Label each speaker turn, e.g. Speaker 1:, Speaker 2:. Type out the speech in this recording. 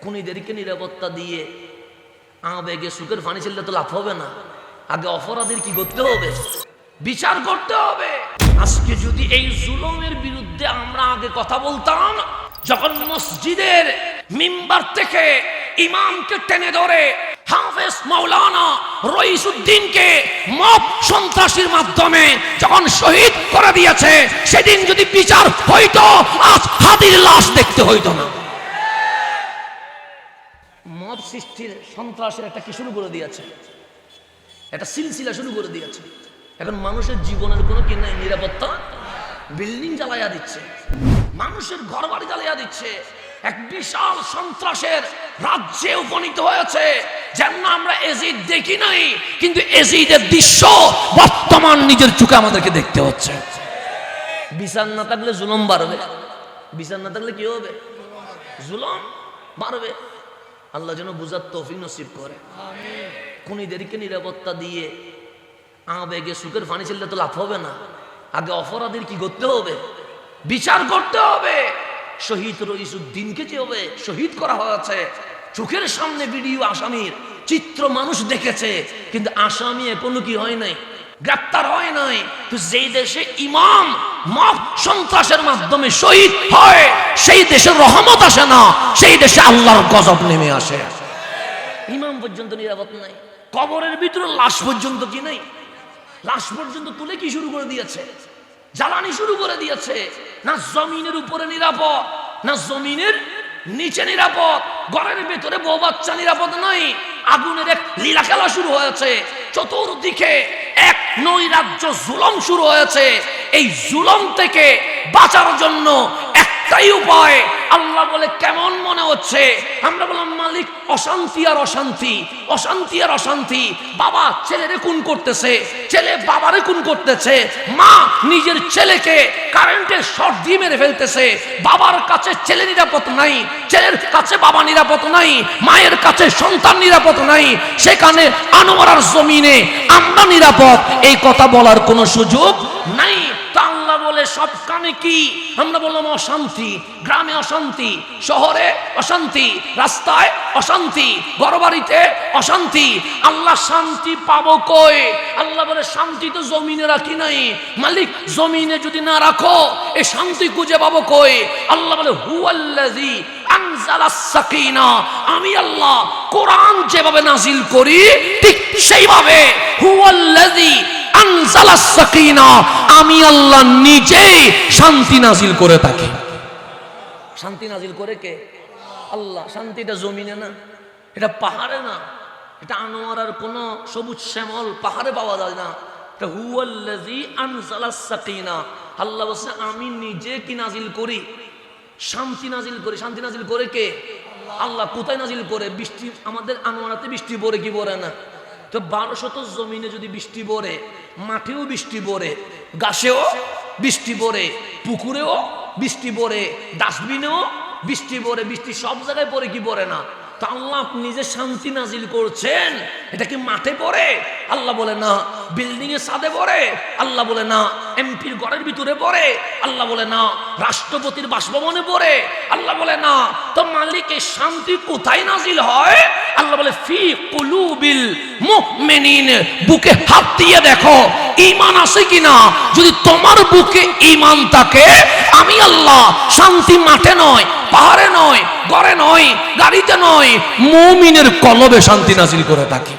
Speaker 1: খুনিদেরকে নিরাপত্তা দিয়ে আবেগে সুখের পানি ছেলে তো লাভ হবে না। আগে অপরাধীর কি করতে হবে? বিচার করতে হবে। আজকে যদি এই জুলুমের বিরুদ্ধে আমরা আগে কথা বলতাম, যখন মসজিদের মিম্বার থেকে ইমামকে টেনে ধরে হাফেজ মাওলানা রইসুদ্দিনকে মব সন্ত্রাসীর মাধ্যমে যখন শহীদ করে দিয়েছে, সেদিন যদি বিচার হইতো, আজ হাদির লাশ দেখতে হইতো না। মব সৃষ্টির সন্ত্রাসের একটা কি শুরু করে দিয়েছে, একটা সিলসিলা শুরু করে দিয়েছে। এখন মানুষের জীবনের কোনো কি নাই, নিরাপত্তা। বিল্ডিং জ্বালাইয়া দিচ্ছে, মানুষের ঘর বাড়ি জ্বালাইয়া দিচ্ছে, এক বিশাল সন্ত্রাসের রাজ্যে উপনীত হয়েছে। যেন আমরা এজিদ দেখি নাই, কিন্তু এজিদের দৃশ্য বর্তমান নিজের চোখে আমাদেরকে দেখতে হচ্ছে। বিচার না থাকলে জুলুম বাড়বে, বিচার না থাকলে কি হবে? জুলুম বাড়বে। আল্লাহ যেন বুঝার তৌফিক নসিব করে। খুনিদেরকে নিরাপত্তা দিয়ে আবেগে সুখের পানি ছেলে তো লাভ হবে না। আগে অপরাধীর কি করতে হবে? বিচার করতে হবে। শহীদ রইসুদ্দিনকে যেভাবে শহীদ করা হয়েছে, চোখের সামনে ভিডিও, আসামির চিত্র মানুষ দেখেছে, কিন্তু আসামি এখনো কি হয় নাই, গ্রেপ্তার হয় নাই। তো যেই দেশে ইমাম মব সন্ত্রাসের মাধ্যমে শহীদ হয়, সেই দেশে রহমত আসে না, সেই দেশে আল্লাহর গজব নেমে আসে। ইমাম পর্যন্ত নিরাপদ নাই, কবরের ভিতরে লাশ পর্যন্ত কি নাই, লাশ পর্যন্ত তুলে কি শুরু করে দিয়েছে, জ্বালানি শুরু করে দিয়েছে। না জমিনের উপরে নিরাপদ, না জমিনের নিচে নিরাপদ, ঘরের ভেতরে বউ বাচ্চা নিরাপদ নাই। আগুনের এক লীলা খেলা শুরু হয়েছে, চতুর্দিকে এক নৈরাজ্য জুলুম শুরু হয়েছে। এই জুলুম থেকে বাঁচার জন্য একটাই উপায়। আল্লাহ বলে কেমন মনে হচ্ছে? আমরা বললাম মালিক অশান্তি আর অশান্তি, অশান্তি আর অশান্তি। বাবা ছেলেরে খুন করতেছে, ছেলে বাবারে খুন করতেছে, মা নিজের ছেলেকে কারেন্টের শর্ট দিয়ে মেরে ফেলতেছে। বাবার কাছে ছেলে নিরাপদ নাই, ছেলের কাছে বাবা নিরাপদ নাই, মায়ের কাছে সন্তান নিরাপদ নাই। সেখানে আনোয়ারার জমিনে আমরা নিরাপদ, এই কথা বলার কোনো সুযোগ নাই। আল্লাহ বলে সব কানে কি? আমরা বললাম অশান্তি, গ্রামে অশান্তি, শহরে অশান্তি, রাস্তায় অশান্তি, ঘরবাড়িতে অশান্তি। আল্লাহ শান্তি পাবো কই? আল্লাহ বলে শান্তি তো জমিনে রাখি নাই। মালিক জমিনে যদি না রাখো, এ শান্তি খুঁজে পাবো কই? আল্লাহ বলে হুয়াল্লাযী আনজালাস সাকিনা, আমি আল্লাহ কোরআন যেভাবে নাজিল করি ঠিক সেইভাবে হুয়াল্লাযী আনজালাস সাকিনা, আমি আল্লাহ নিজেই শান্তি নাজিল করে থাকি। শান্তি নাজিল করে কে? আল্লাহ। শান্তিটা জমিনে না, এটা পাহাড়ে না, এটা আনোয়ারার কোন সবুজ শ্যামল পাহাড়ে পাওয়া যায় না। এটা হুয়াল্লাযী আনজালাস সাকিনা, আল্লাহ বলছে আমি নিজে কি নাজিল করি? শান্তি নাজিল করি। শান্তি নাজিল করে কে? আল্লাহ। কোথায় নাজিল করে? বৃষ্টি। আমাদের আনোয়ারাতে বৃষ্টি পড়ে কি পড়ে না? তো 1200 জমিনে যদি বৃষ্টি পড়ে, মাঠেও বৃষ্টি পড়ে, গাছেও বৃষ্টি পড়ে, পুকুরেও বৃষ্টি পড়ে, ডাস্টবিনেও বৃষ্টি পড়ে, বৃষ্টি সব জায়গায় পড়ে কি পড়ে না? তো আল্লাহ নিজে শান্তি নাজিল করছেন, এটা কি মাঠে পড়ে? আল্লাহ বলে না। বিল্ডিং এর ছাদে পড়ে? আল্লাহ বলে না। এমপির ঘরের ভিতরে পড়ে? আল্লাহ বলে না। রাষ্ট্রপতির বাসভবনে পড়ে? আল্লাহ বলে না। তো মালিকের শান্তি কোথায় নাজিল হয়? আল্লাহ বলে ফি কুলুবিল মুমিনিন, বুকে হাত দিয়ে দেখো ঈমান আছে কিনা। যদি তোমার বুকে ঈমান থাকে, আমি আল্লাহ শান্তি মাঠে নয়, পাহাড়ে নয়, ঘরে নয়, গাড়িতে নয়, মুমিনের কলবে শান্তি নাজিল করে থাকি।